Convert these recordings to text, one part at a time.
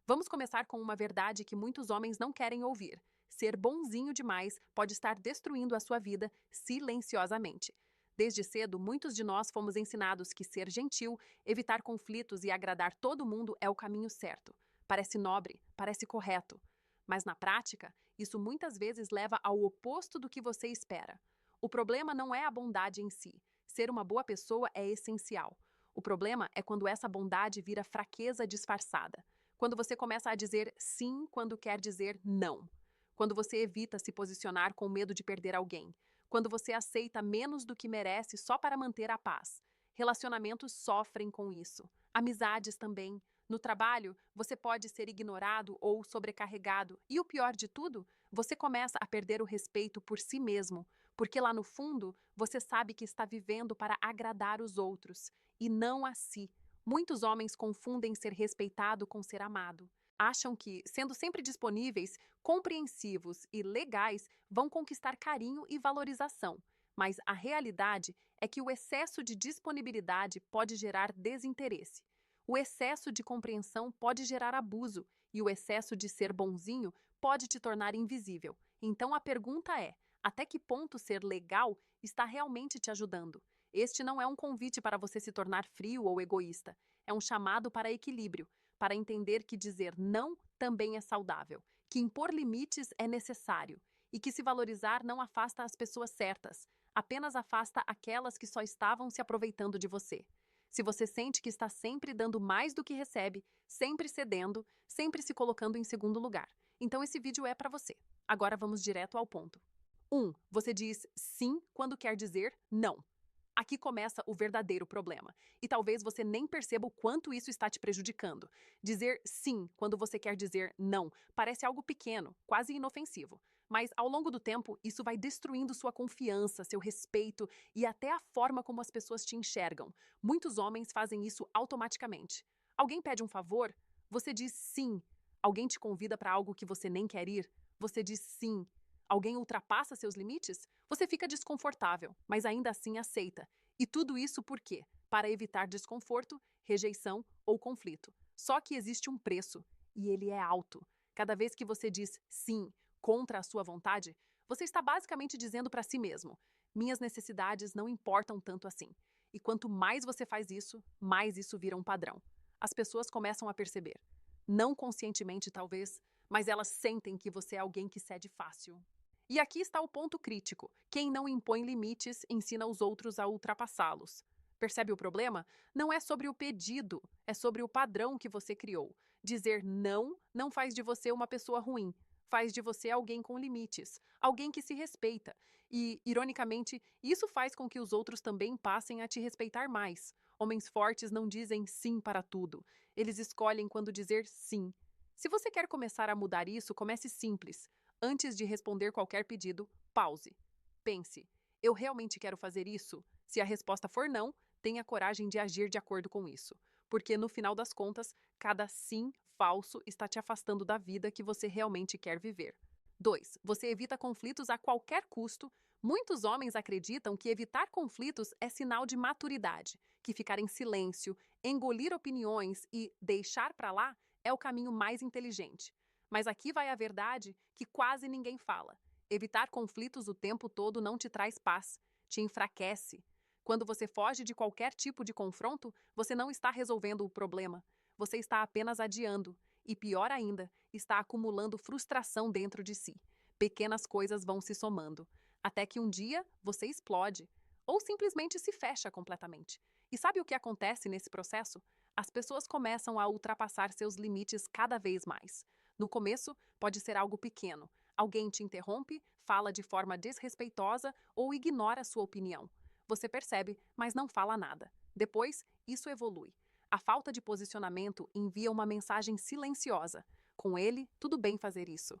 Vamos começar com uma verdade que muitos homens não querem ouvir. Ser bonzinho demais pode estar destruindo a sua vida silenciosamente. Desde cedo, muitos de nós fomos ensinados que ser gentil, evitar conflitos e agradar todo mundo é o caminho certo. Parece nobre, parece correto. Mas na prática, isso muitas vezes leva ao oposto do que você espera. O problema não é a bondade em si. Ser uma boa pessoa é essencial. O problema é quando essa bondade vira fraqueza disfarçada. Quando você começa a dizer sim quando quer dizer não. Quando você evita se posicionar com medo de perder alguém. Quando você aceita menos do que merece só para manter a paz. Relacionamentos sofrem com isso. Amizades também. No trabalho, você pode ser ignorado ou sobrecarregado. E o pior de tudo, você começa a perder o respeito por si mesmo. Porque lá no fundo, você sabe que está vivendo para agradar os outros e não a si. Muitos homens confundem ser respeitado com ser amado. Acham que, sendo sempre disponíveis, compreensivos e legais, vão conquistar carinho e valorização. Mas a realidade é que o excesso de disponibilidade pode gerar desinteresse. O excesso de compreensão pode gerar abuso e o excesso de ser bonzinho pode te tornar invisível. Então a pergunta é: até que ponto ser legal está realmente te ajudando? Este não é um convite para você se tornar frio ou egoísta. É um chamado para equilíbrio, para entender que dizer não também é saudável, que impor limites é necessário e que se valorizar não afasta as pessoas certas, apenas afasta aquelas que só estavam se aproveitando de você. Se você sente que está sempre dando mais do que recebe, sempre cedendo, sempre se colocando em segundo lugar, então esse vídeo é para você. Agora vamos direto ao ponto. 1. Você diz sim quando quer dizer não. Aqui começa o verdadeiro problema. E talvez você nem perceba o quanto isso está te prejudicando. Dizer sim quando você quer dizer não parece algo pequeno, quase inofensivo. Mas ao longo do tempo, isso vai destruindo sua confiança, seu respeito e até a forma como as pessoas te enxergam. Muitos homens fazem isso automaticamente. Alguém pede um favor? Você diz sim. Alguém te convida para algo que você nem quer ir? Você diz sim. Alguém ultrapassa seus limites? Você fica desconfortável, mas ainda assim aceita. E tudo isso por quê? Para evitar desconforto, rejeição ou conflito. Só que existe um preço, e ele é alto. Cada vez que você diz sim contra a sua vontade, você está basicamente dizendo para si mesmo: minhas necessidades não importam tanto assim. E quanto mais você faz isso, mais isso vira um padrão. As pessoas começam a perceber. Não conscientemente, talvez, mas elas sentem que você é alguém que cede fácil. E aqui está o ponto crítico: quem não impõe limites ensina os outros a ultrapassá-los. Percebe o problema? Não é sobre o pedido, é sobre o padrão que você criou. Dizer não faz de você uma pessoa ruim, faz de você alguém com limites, alguém que se respeita. E, ironicamente, isso faz com que os outros também passem a te respeitar mais. Homens fortes não dizem sim para tudo, eles escolhem quando dizer sim. Se você quer começar a mudar isso, comece simples. Antes de responder qualquer pedido, pause. Pense: eu realmente quero fazer isso? Se a resposta for não, tenha coragem de agir de acordo com isso. Porque, no final das contas, cada sim falso está te afastando da vida que você realmente quer viver. 2. Você evita conflitos a qualquer custo. Muitos homens acreditam que evitar conflitos é sinal de maturidade, que ficar em silêncio, engolir opiniões e deixar para lá é o caminho mais inteligente. Mas aqui vai a verdade que quase ninguém fala. Evitar conflitos o tempo todo não te traz paz, te enfraquece. Quando você foge de qualquer tipo de confronto, você não está resolvendo o problema. Você está apenas adiando. E pior ainda, está acumulando frustração dentro de si. Pequenas coisas vão se somando. Até que um dia você explode. Ou simplesmente se fecha completamente. E sabe o que acontece nesse processo? As pessoas começam a ultrapassar seus limites cada vez mais. No começo, pode ser algo pequeno. Alguém te interrompe, fala de forma desrespeitosa ou ignora sua opinião. Você percebe, mas não fala nada. Depois, isso evolui. A falta de posicionamento envia uma mensagem silenciosa. Com ele, tudo bem fazer isso.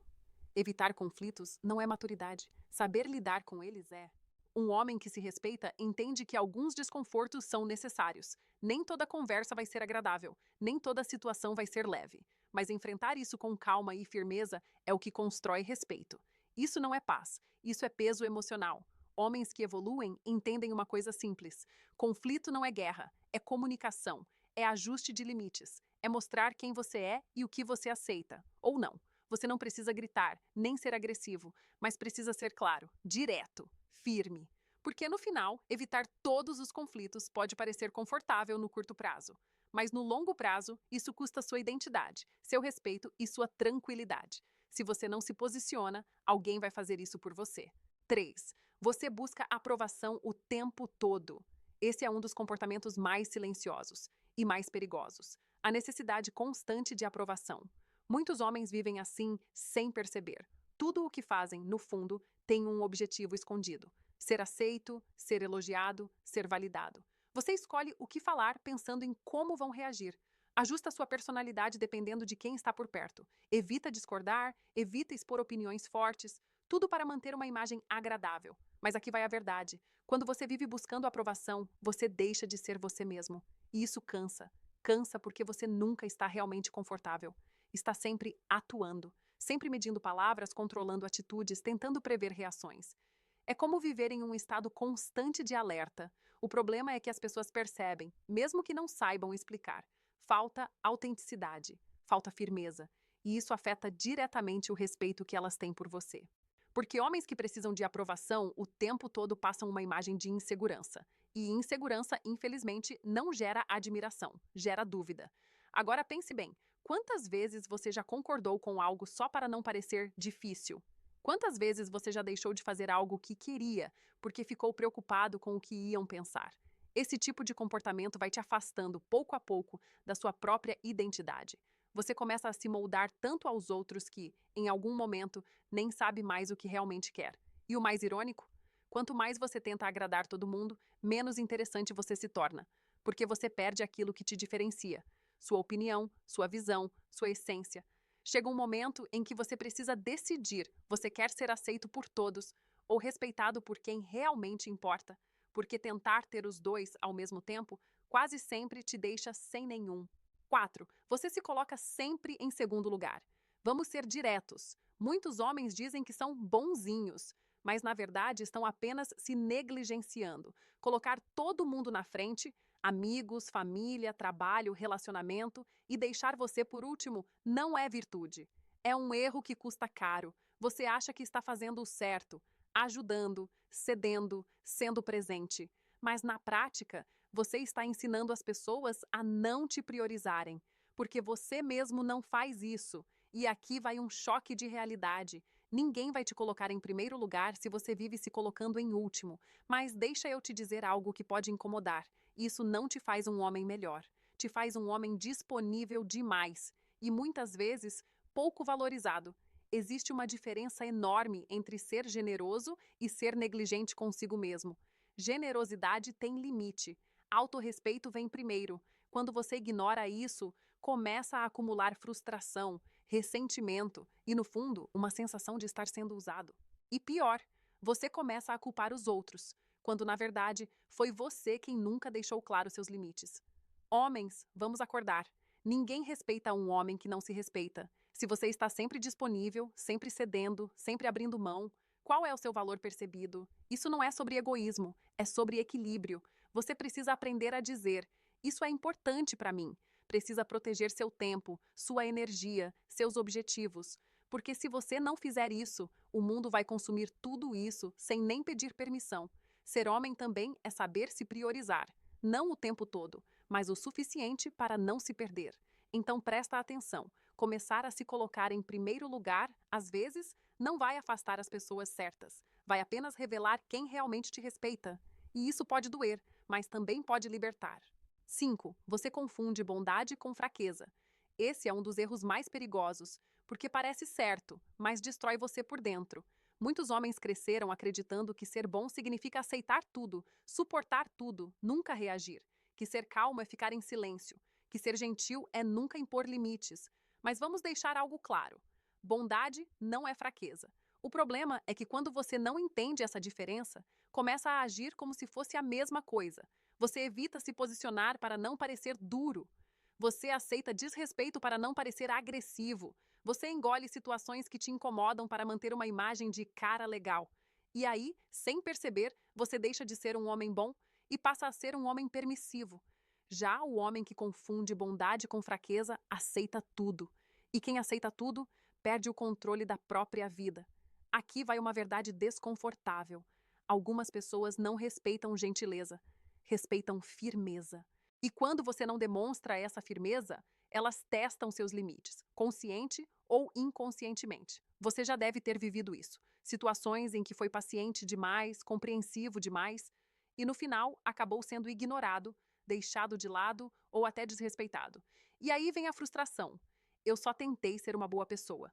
Evitar conflitos não é maturidade. Saber lidar com eles é. Um homem que se respeita entende que alguns desconfortos são necessários. Nem toda conversa vai ser agradável, nem toda situação vai ser leve. Mas enfrentar isso com calma e firmeza é o que constrói respeito. Isso não é paz, isso é peso emocional. Homens que evoluem entendem uma coisa simples: conflito não é guerra, é comunicação, é ajuste de limites, É mostrar quem você é e o que você aceita, ou não. Você não precisa gritar, nem ser agressivo, mas precisa ser claro, direto, firme. Porque no final, evitar todos os conflitos pode parecer confortável no curto prazo. Mas no longo prazo, isso custa sua identidade, seu respeito e sua tranquilidade. Se você não se posiciona, alguém vai fazer isso por você. 3. Você busca aprovação o tempo todo. Esse é um dos comportamentos mais silenciosos e mais perigosos. A necessidade constante de aprovação. Muitos homens vivem assim sem perceber. Tudo o que fazem, no fundo, tem um objetivo escondido: ser aceito, ser elogiado, ser validado. Você escolhe o que falar pensando em como vão reagir. Ajusta sua personalidade dependendo de quem está por perto. Evita discordar, evita expor opiniões fortes, tudo para manter uma imagem agradável. Mas aqui vai a verdade. Quando você vive buscando aprovação, você deixa de ser você mesmo. E isso cansa. Cansa porque você nunca está realmente confortável. Está sempre atuando, sempre medindo palavras, controlando atitudes, tentando prever reações. É como viver em um estado constante de alerta. O problema é que as pessoas percebem, mesmo que não saibam explicar. Falta autenticidade, falta firmeza, e isso afeta diretamente o respeito que elas têm por você. Porque homens que precisam de aprovação o tempo todo passam uma imagem de insegurança. E insegurança, infelizmente, não gera admiração, gera dúvida. Agora pense bem, quantas vezes você já concordou com algo só para não parecer difícil? Quantas vezes você já deixou de fazer algo que queria porque ficou preocupado com o que iam pensar? Esse tipo de comportamento vai te afastando pouco a pouco da sua própria identidade. Você começa a se moldar tanto aos outros que, em algum momento, nem sabe mais o que realmente quer. E o mais irônico? Quanto mais você tenta agradar todo mundo, menos interessante você se torna, porque você perde aquilo que te diferencia: sua opinião, sua visão, sua essência. Chega um momento em que você precisa decidir: você quer ser aceito por todos ou respeitado por quem realmente importa, porque tentar ter os dois ao mesmo tempo quase sempre te deixa sem nenhum. 4. Você se coloca sempre em segundo lugar. Vamos ser diretos. Muitos homens dizem que são bonzinhos, mas na verdade estão apenas se negligenciando. Colocar todo mundo na frente, amigos, família, trabalho, relacionamento, e deixar você por último não é virtude. É um erro que custa caro. Você acha que está fazendo o certo, ajudando, cedendo, sendo presente. Mas na prática, você está ensinando as pessoas a não te priorizarem, porque você mesmo não faz isso. E aqui vai um choque de realidade. Ninguém vai te colocar em primeiro lugar se você vive se colocando em último. Mas deixa eu te dizer algo que pode incomodar. Isso não te faz um homem melhor. Te faz um homem disponível demais. E muitas vezes, pouco valorizado. Existe uma diferença enorme entre ser generoso e ser negligente consigo mesmo. Generosidade tem limite. Autorrespeito vem primeiro. Quando você ignora isso, começa a acumular frustração, ressentimento e, no fundo, uma sensação de estar sendo usado. E pior, você começa a culpar os outros, quando na verdade foi você quem nunca deixou claro seus limites. Homens, vamos acordar. Ninguém respeita um homem que não se respeita. Se você está sempre disponível, sempre cedendo, sempre abrindo mão, qual é o seu valor percebido? Isso não é sobre egoísmo, é sobre equilíbrio. Você precisa aprender a dizer: isso é importante para mim. Precisa proteger seu tempo, sua energia, seus objetivos. Porque se você não fizer isso, o mundo vai consumir tudo isso sem nem pedir permissão. Ser homem também é saber se priorizar. Não o tempo todo, mas o suficiente para não se perder. Então presta atenção. Começar a se colocar em primeiro lugar, às vezes, não vai afastar as pessoas certas. Vai apenas revelar quem realmente te respeita. E isso pode doer, mas também pode libertar. 5. Você confunde bondade com fraqueza. Esse é um dos erros mais perigosos, porque parece certo, mas destrói você por dentro. Muitos homens cresceram acreditando que ser bom significa aceitar tudo, suportar tudo, nunca reagir. Que ser calmo é ficar em silêncio. Que ser gentil é nunca impor limites. Mas vamos deixar algo claro: bondade não é fraqueza. O problema é que quando você não entende essa diferença, começa a agir como se fosse a mesma coisa. Você evita se posicionar para não parecer duro. Você aceita desrespeito para não parecer agressivo. Você engole situações que te incomodam para manter uma imagem de cara legal. E aí, sem perceber, você deixa de ser um homem bom e passa a ser um homem permissivo. Já o homem que confunde bondade com fraqueza aceita tudo. E quem aceita tudo perde o controle da própria vida. Aqui vai uma verdade desconfortável. Algumas pessoas não respeitam gentileza, respeitam firmeza. E quando você não demonstra essa firmeza, elas testam seus limites, consciente ou inconscientemente. Você já deve ter vivido isso. Situações em que foi paciente demais, compreensivo demais, e no final acabou sendo ignorado, deixado de lado ou até desrespeitado. E aí vem a frustração. Eu só tentei ser uma boa pessoa.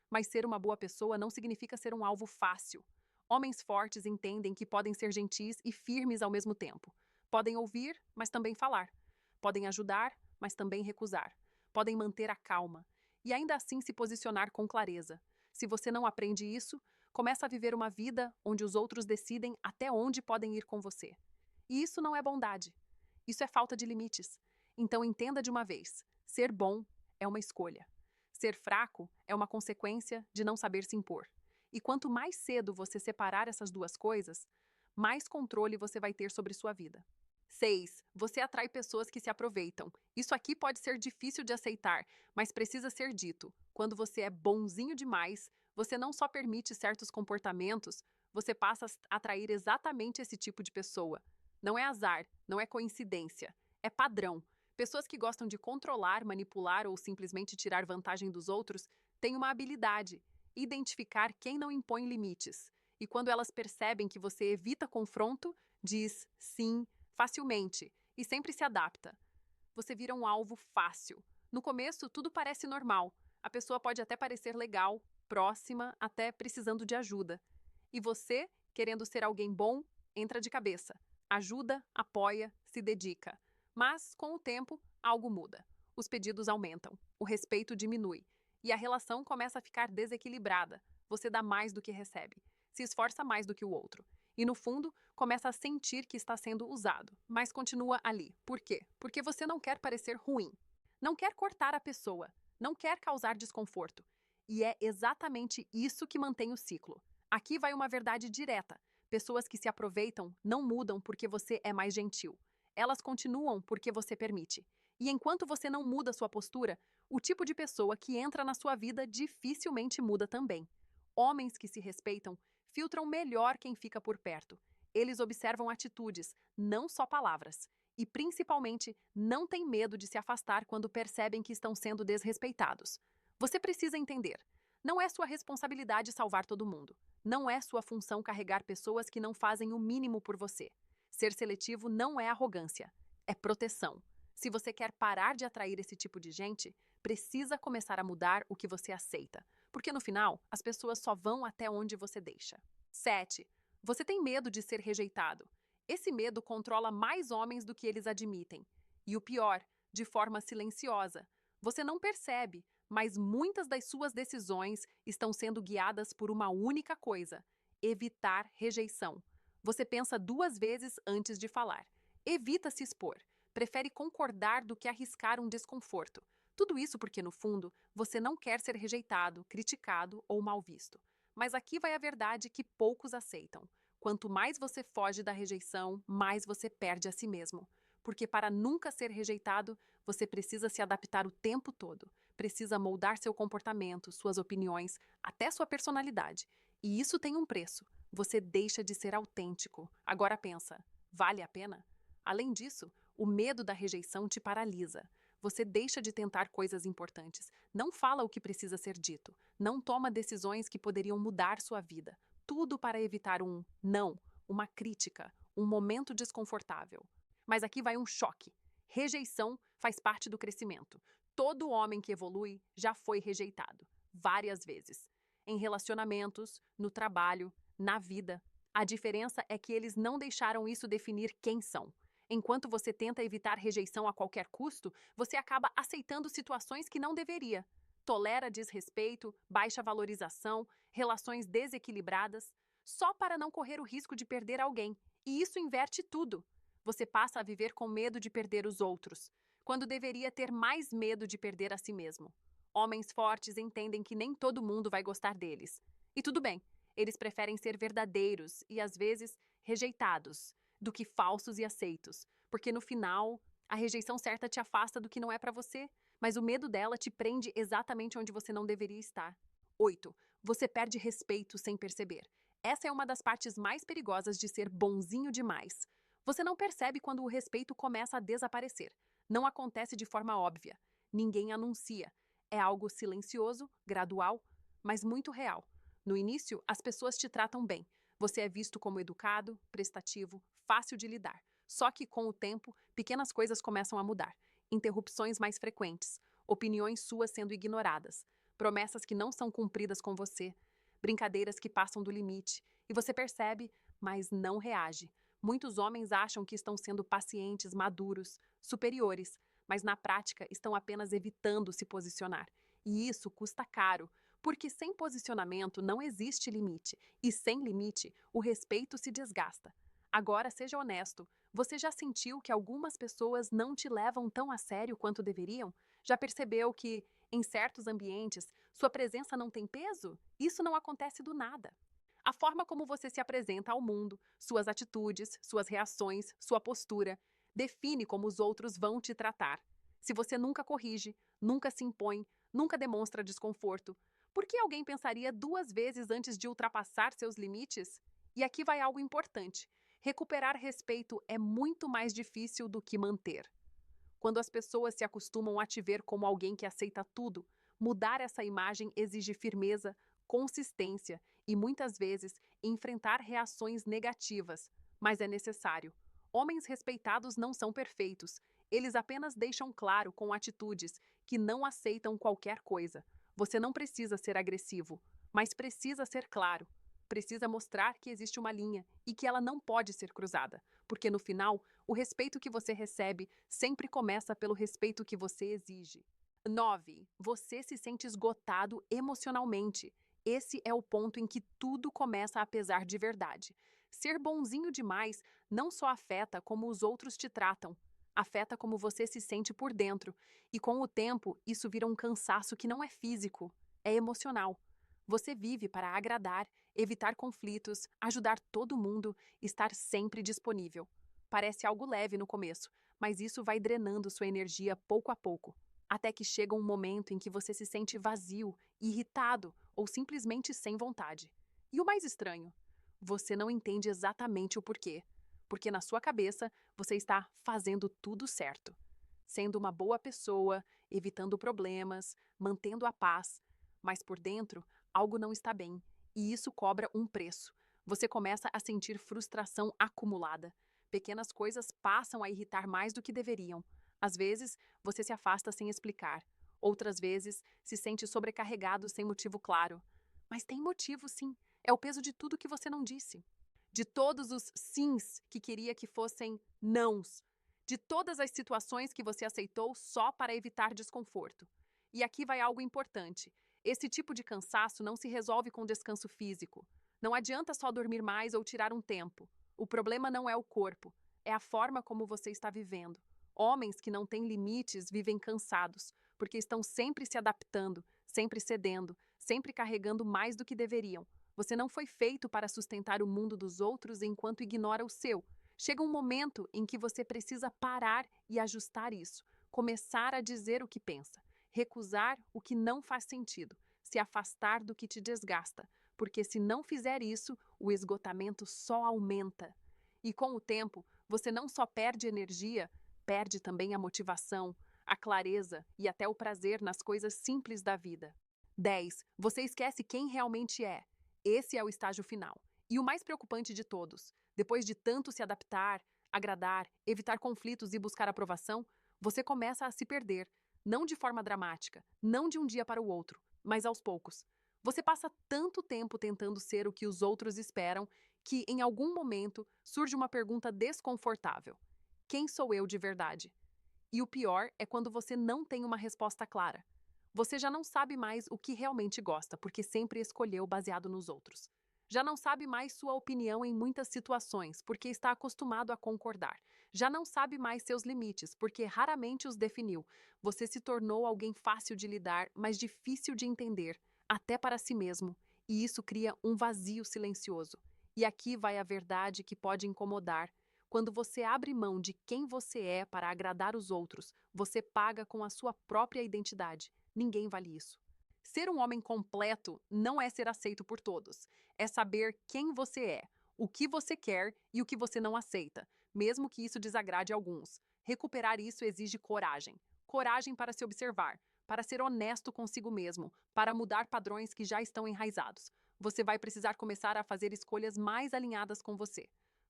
Mas ser uma boa pessoa não significa ser um alvo fácil. Homens fortes entendem que podem ser gentis e firmes ao mesmo tempo. Podem ouvir, mas também falar. Podem ajudar, mas também recusar. Podem manter a calma. E ainda assim se posicionar com clareza. Se você não aprende isso, começa a viver uma vida onde os outros decidem até onde podem ir com você. E isso não é bondade. Isso é falta de limites. Então entenda de uma vez: ser bom é uma escolha. Ser fraco é uma consequência de não saber se impor. E quanto mais cedo você separar essas duas coisas, mais controle você vai ter sobre sua vida. 6. Você atrai pessoas que se aproveitam. Isso aqui pode ser difícil de aceitar, mas precisa ser dito. Quando você é bonzinho demais, você não só permite certos comportamentos, você passa a atrair exatamente esse tipo de pessoa. Não é azar, não é coincidência, é padrão. Pessoas que gostam de controlar, manipular ou simplesmente tirar vantagem dos outros têm uma habilidade: identificar quem não impõe limites. E quando elas percebem que você evita confronto, diz sim facilmente e sempre se adapta. Você vira um alvo fácil. No começo, tudo parece normal. A pessoa pode até parecer legal, próxima, até precisando de ajuda. E você, querendo ser alguém bom, entra de cabeça. Ajuda, apoia, se dedica. Mas, com o tempo, algo muda. Os pedidos aumentam, o respeito diminui e a relação começa a ficar desequilibrada. Você dá mais do que recebe, se esforça mais do que o outro. E, no fundo, começa a sentir que está sendo usado, mas continua ali. Por quê? Porque você não quer parecer ruim. Não quer cortar a pessoa. Não quer causar desconforto. E é exatamente isso que mantém o ciclo. Aqui vai uma verdade direta. Pessoas que se aproveitam não mudam porque você é mais gentil. Elas continuam porque você permite. E enquanto você não muda sua postura, o tipo de pessoa que entra na sua vida dificilmente muda também. Homens que se respeitam filtram melhor quem fica por perto. Eles observam atitudes, não só palavras. E, principalmente, não têm medo de se afastar quando percebem que estão sendo desrespeitados. Você precisa entender: não é sua responsabilidade salvar todo mundo. Não é sua função carregar pessoas que não fazem o mínimo por você. Ser seletivo não é arrogância, é proteção. Se você quer parar de atrair esse tipo de gente, precisa começar a mudar o que você aceita, porque no final, as pessoas só vão até onde você deixa. 7. Você tem medo de ser rejeitado. Esse medo controla mais homens do que eles admitem. E o pior, de forma silenciosa. Você não percebe, mas muitas das suas decisões estão sendo guiadas por uma única coisa: evitar rejeição. Você pensa duas vezes antes de falar. Evita se expor. Prefere concordar do que arriscar um desconforto. Tudo isso porque, no fundo, você não quer ser rejeitado, criticado ou mal visto. Mas aqui vai a verdade que poucos aceitam. Quanto mais você foge da rejeição, mais você perde a si mesmo. Porque para nunca ser rejeitado, você precisa se adaptar o tempo todo. Precisa moldar seu comportamento, suas opiniões, até sua personalidade. E isso tem um preço. Você deixa de ser autêntico. Agora pensa, vale a pena? Além disso, o medo da rejeição te paralisa. Você deixa de tentar coisas importantes, não fala o que precisa ser dito, não toma decisões que poderiam mudar sua vida. Tudo para evitar um não, uma crítica, um momento desconfortável. Mas aqui vai um choque. Rejeição faz parte do crescimento. Todo homem que evolui já foi rejeitado, várias vezes. Em relacionamentos, no trabalho, na vida. A diferença é que eles não deixaram isso definir quem são. Enquanto você tenta evitar rejeição a qualquer custo, você acaba aceitando situações que não deveria. Tolera desrespeito, baixa valorização, relações desequilibradas, só para não correr o risco de perder alguém. E isso inverte tudo. Você passa a viver com medo de perder os outros, quando deveria ter mais medo de perder a si mesmo. Homens fortes entendem que nem todo mundo vai gostar deles. E tudo bem, eles preferem ser verdadeiros e, às vezes, rejeitados, do que falsos e aceitos, porque no final, A rejeição certa te afasta do que não é para você, mas o medo dela te prende exatamente onde você não deveria estar. 8. Você perde respeito sem perceber. Essa é uma das partes mais perigosas de ser bonzinho demais. Você não percebe quando o respeito começa a desaparecer. Não acontece de forma óbvia. Ninguém anuncia. É algo silencioso, gradual, mas muito real. No início, as pessoas te tratam bem. Você é visto como educado, prestativo, fácil de lidar. Só que, com o tempo, pequenas coisas começam a mudar. Interrupções mais frequentes, opiniões suas sendo ignoradas, promessas que não são cumpridas com você, brincadeiras que passam do limite, e você percebe, mas não reage. Muitos homens acham que estão sendo pacientes, maduros, superiores, mas na prática estão apenas evitando se posicionar. E isso custa caro, porque sem posicionamento não existe limite, e sem limite, o respeito se desgasta. Agora, seja honesto, você já sentiu que algumas pessoas não te levam tão a sério quanto deveriam? Já percebeu que, em certos ambientes, sua presença não tem peso? Isso não acontece do nada. A forma como você se apresenta ao mundo, suas atitudes, suas reações, sua postura, define como os outros vão te tratar. Se você nunca corrige, nunca se impõe, nunca demonstra desconforto, por que alguém pensaria duas vezes antes de ultrapassar seus limites? E aqui vai algo importante. Recuperar respeito é muito mais difícil do que manter. Quando as pessoas se acostumam a te ver como alguém que aceita tudo, mudar essa imagem exige firmeza, consistência e, muitas vezes, enfrentar reações negativas. Mas é necessário. Homens respeitados não são perfeitos. Eles apenas deixam claro com atitudes que não aceitam qualquer coisa. Você não precisa ser agressivo, mas precisa ser claro. Precisa mostrar que existe uma linha e que ela não pode ser cruzada, porque no final, o respeito que você recebe sempre começa pelo respeito que você exige. 9. Você se sente esgotado emocionalmente. Esse é o ponto em que tudo começa a pesar de verdade. Ser bonzinho demais não só afeta como os outros te tratam, afeta como você se sente por dentro. E com o tempo, isso vira um cansaço que não é físico, é emocional. Você vive para agradar, evitar conflitos, ajudar todo mundo, estar sempre disponível. Parece algo leve no começo, mas isso vai drenando sua energia pouco a pouco, até que chega um momento em que você se sente vazio, irritado ou simplesmente sem vontade. E o mais estranho, você não entende exatamente o porquê, porque na sua cabeça você está fazendo tudo certo, sendo uma boa pessoa, evitando problemas, mantendo a paz, mas por dentro algo não está bem, e isso cobra um preço. Você começa a sentir frustração acumulada. Pequenas coisas passam a irritar mais do que deveriam. Às vezes, você se afasta sem explicar. Outras vezes, se sente sobrecarregado sem motivo claro. Mas tem motivo, sim. É o peso de tudo que você não disse. De todos os sims que queria que fossem nãos. De todas as situações que você aceitou só para evitar desconforto. E aqui vai algo importante. Esse tipo de cansaço não se resolve com descanso físico. Não adianta só dormir mais ou tirar um tempo. O problema não é o corpo, é a forma como você está vivendo. Homens que não têm limites vivem cansados, porque estão sempre se adaptando, sempre cedendo, sempre carregando mais do que deveriam. Você não foi feito para sustentar o mundo dos outros enquanto ignora o seu. Chega um momento em que você precisa parar e ajustar isso, começar a dizer o que pensa, recusar o que não faz sentido, se afastar do que te desgasta, porque se não fizer isso, o esgotamento só aumenta. E com o tempo, você não só perde energia, perde também a motivação, a clareza e até o prazer nas coisas simples da vida. 10. Você esquece quem realmente é. Esse é o estágio final. E o mais preocupante de todos. Depois de tanto se adaptar, agradar, evitar conflitos e buscar aprovação, você começa a se perder. Não de forma dramática, não de um dia para o outro, mas aos poucos. Você passa tanto tempo tentando ser o que os outros esperam que, em algum momento, surge uma pergunta desconfortável: quem sou eu de verdade? E o pior é quando você não tem uma resposta clara. Você já não sabe mais o que realmente gosta, porque sempre escolheu baseado nos outros. Já não sabe mais sua opinião em muitas situações, porque está acostumado a concordar. Já não sabe mais seus limites, porque raramente os definiu. Você se tornou alguém fácil de lidar, mas difícil de entender, até para si mesmo. E isso cria um vazio silencioso. E aqui vai a verdade que pode incomodar. Quando você abre mão de quem você é para agradar os outros, você paga com a sua própria identidade. Ninguém vale isso. Ser um homem completo não é ser aceito por todos. É saber quem você é, o que você quer e o que você não aceita, mesmo que isso desagrade alguns. Recuperar isso exige coragem. Coragem para se observar, para ser honesto consigo mesmo, para mudar padrões que já estão enraizados. Você vai precisar começar a fazer escolhas mais alinhadas com você.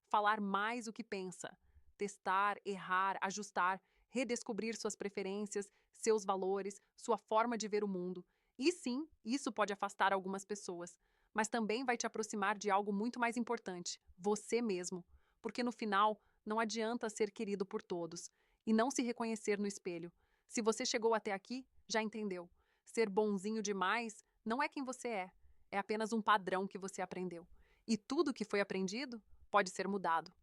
Falar mais o que pensa. Testar, errar, ajustar, redescobrir suas preferências, seus valores, sua forma de ver o mundo. E sim, isso pode afastar algumas pessoas, mas também vai te aproximar de algo muito mais importante, você mesmo. Porque no final, não adianta ser querido por todos e não se reconhecer no espelho. Se você chegou até aqui, já entendeu. Ser bonzinho demais não é quem você é apenas um padrão que você aprendeu. E tudo que foi aprendido pode ser mudado.